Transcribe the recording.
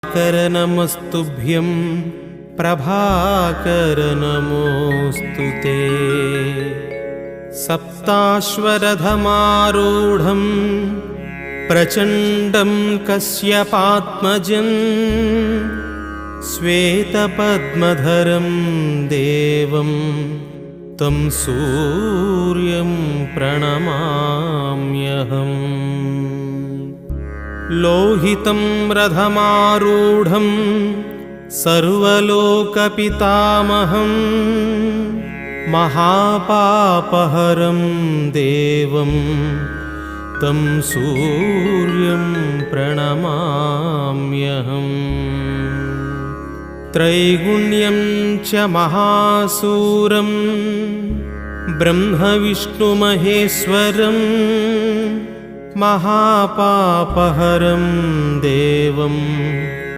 दिवाकर नमस्तुभ्यं प्रभाकर नमोऽस्तु ते। सप्ताश्वरथमारूढं प्रचण्डं कश्यपात्मजं श्वेतपद्मधरं देवं तं सूर्यं प्रणमाम्यहम्। लोहितं रथमारूढं सर्वलोकपितामहं महापापहरं देवं तं सूर्यं प्रणमाम्यहम्। त्रैगुण्यं च महासूरं ब्रह्मविष्णुमहेश्वरं महापापहरं देवं